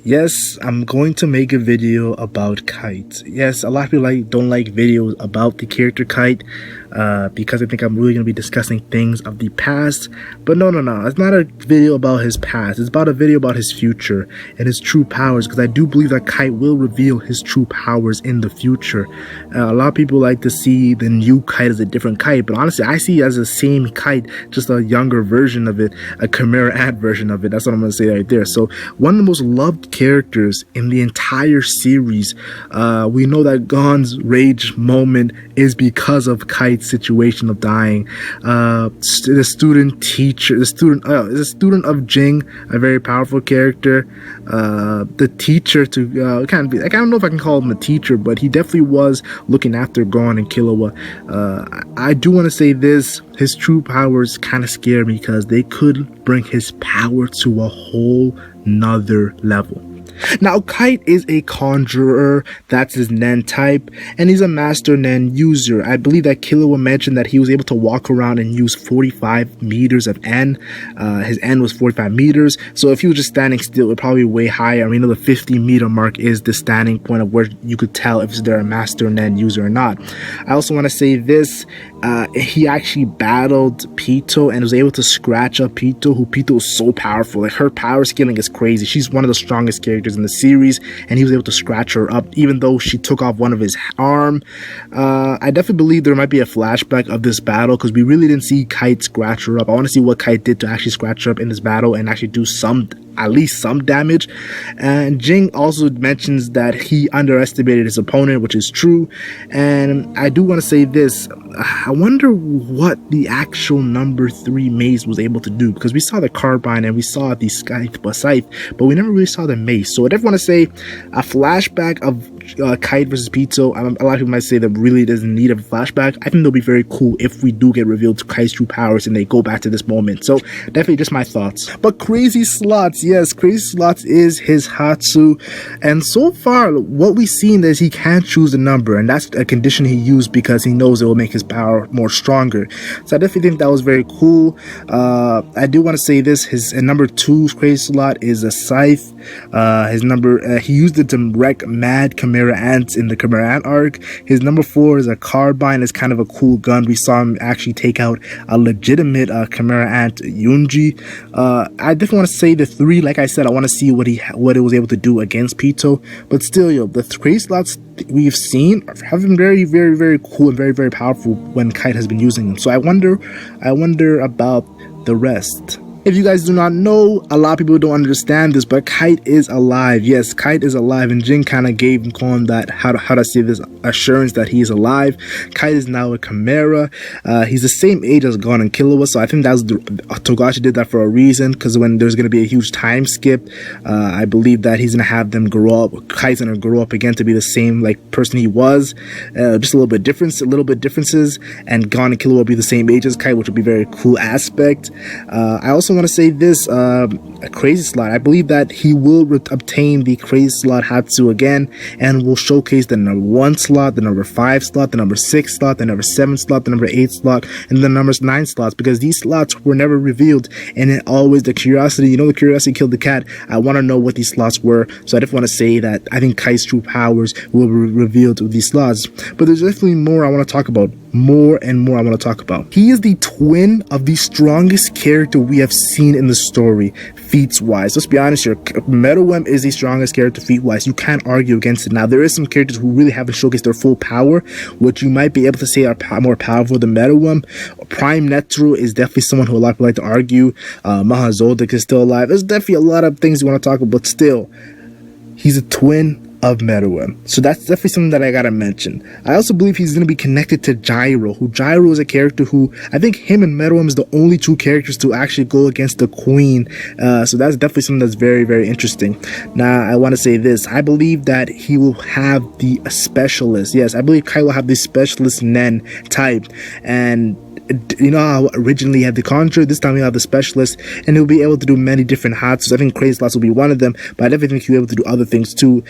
Yes, I'm going to make a video about Kite. Yes, a lot of people don't like videos about the character Kite because I think I'm really going to be discussing things of the past. But no, it's not a video about his past. It's about a video about his future and his true powers, because I do believe that Kite will reveal his true powers in the future. A lot of people like to see the new Kite as a different Kite, but honestly, I see it as the same Kite, just a younger version of it, a Chimera Ant version of it. That's what I'm going to say right there. So one of the most loved characters in the entire series. We know that Gon's rage moment is because of Kite's situation of dying. The student of Ging, a very powerful character. The teacher to I don't know if I can call him a teacher, but he definitely was looking after Gon and Killua. I do want to say this: his true powers kind of scare me because they could bring his power to a whole nother level. Now, Kite is a conjurer, that's his Nen type, and he's a master Nen user. I believe that Killua mentioned that he was able to walk around and use 45 meters of N. His N was 45 meters, so if he was just standing still, it would probably be way higher. I mean, the 50-meter mark is the standing point of where you could tell if they're a master Nen user or not. I also want to say this: he actually battled Pitou and was able to scratch up Pitou, who Pitou is so powerful. Like, her power scaling is crazy. She's one of the strongest characters in the series, and he was able to scratch her up even though she took off one of his arm. I definitely believe there might be a flashback of this battle, because we really didn't see Kite scratch her up. I want to see what Kite did to actually scratch her up in this battle and actually do at least some damage. And Ging also mentions that he underestimated his opponent, which is true. And I do want to say this: I wonder what the actual number 3 mace was able to do, because we saw the carbine and we saw the scythe, but we never really saw the mace. So I definitely want to say a flashback of Kite versus Pitou. A lot of people might say that really doesn't need a flashback. I think it'll be very cool if we do get revealed Kite's true powers and they go back to this moment. So definitely just my thoughts. But Crazy Slots, yes, Crazy Slots is his Hatsu, and so far what we've seen is he can't choose a number, and that's a condition he used because he knows it will make his power more stronger. So I definitely think that was very cool. I do want to say this: his number 2 Crazy Slot is a scythe. He used it to wreck mad Chimera Ants in the Chimera Ant arc. His number 4 is a carbine. It's kind of a cool gun. We saw him actually take out a legitimate Chimera Ant Yunji. I definitely want to say the 3, like I said, I want to see what it was able to do against Pitou. But still, the Crazy Slots we've seen have been very, very, very cool and very, very powerful when Kite has been using them. So I wonder about the rest. If you guys do not know, a lot of people don't understand this, but Kite is alive. Yes, Kite is alive, and Ging kind of gave him that, how to say this, assurance that he is alive. Kite is now a Chimera. He's the same age as Gon and Killua, so I think Togashi did that for a reason, because when there's going to be a huge time skip, I believe that he's going to have them grow up. Kite's going to grow up again to be the same person he was, just a little bit differences, and Gon and Killua will be the same age as Kite, which would be a very cool aspect. I also want to say this: a Crazy Slot, I believe that he will obtain the Crazy Slot Hatsu again, and will showcase the number 1 slot, the number 5 slot, the number 6 slot, the number 7 slot, the number 8 slot, and the numbers 9 slots, because these slots were never revealed, and it always the curiosity killed the cat. I want to know what these slots were, so I just want to say that I think Kite's true powers will be revealed with these slots. But there's definitely more I want to talk about. More and more I want to talk about. He is the twin of the strongest character we have seen in the story, feats wise. Let's be honest here, Meruem is the strongest character feat wise. You can't argue against it. Now, there is some characters who really haven't showcased their full power, which you might be able to say are more powerful than Meruem. Prime Netru is definitely someone who a lot of people like to argue. Mahazoldik is still alive. There's definitely a lot of things you want to talk about, but still, he's a twin of Meruem. So that's definitely something that I gotta mention. I also believe he's gonna be connected to Gyro, Gyro is a character who, I think him and Meruem is the only 2 characters to actually go against the Queen. So that's definitely something that's very, very interesting. Now, I want to say this: I believe that he will have the specialist. Yes, I believe Kai will have the specialist Nen type, and you know how originally he had the Conjure, this time we have the Specialist, and he'll be able to do many different Hatsus. I think Crazy Slots will be one of them, but I definitely think he'll be able to do other things too.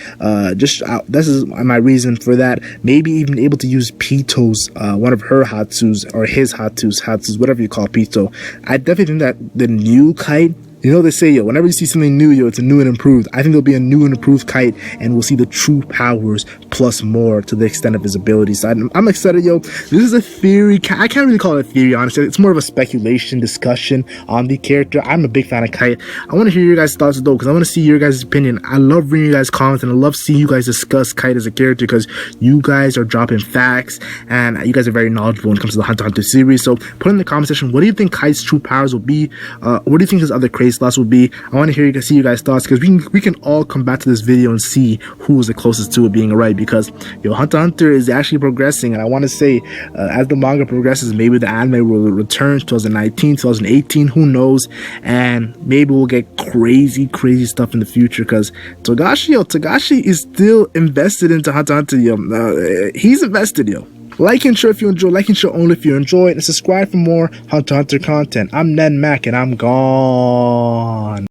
This is my reason for that. Maybe even able to use Pitou's, one of her Hatsus, or his Hatsus, whatever you call Pitou. I definitely think that the new Kite You know, they say, yo, whenever you see something new, yo, it's a new and improved. I think there'll be a new and improved Kite, and we'll see the true powers plus more to the extent of his abilities. So I'm excited, yo. This is a theory. I can't really call it a theory, honestly. It's more of a speculation discussion on the character. I'm a big fan of Kite. I want to hear your guys' thoughts, though, because I want to see your guys' opinion. I love reading your guys' comments, and I love seeing you guys discuss Kite as a character, because you guys are dropping facts, and you guys are very knowledgeable when it comes to the Hunter x Hunter series. So put in the comment section, what do you think Kite's true powers will be? What do you think his other crazy slots will be? I want to hear you guys, see you guys' thoughts, because we can all come back to this video and see who is the closest to it being right, because yo, Hunter x Hunter is actually progressing, and I want to say as the manga progresses, maybe the anime will return 2019, 2018, who knows, and maybe we'll get crazy stuff in the future, because Togashi is still invested into Hunter x Hunter, yo. He's invested, yo. Like and share if you enjoy, like and share only if you enjoy it, and subscribe for more Hunter x Hunter content. I'm NenMac, and I'm gone.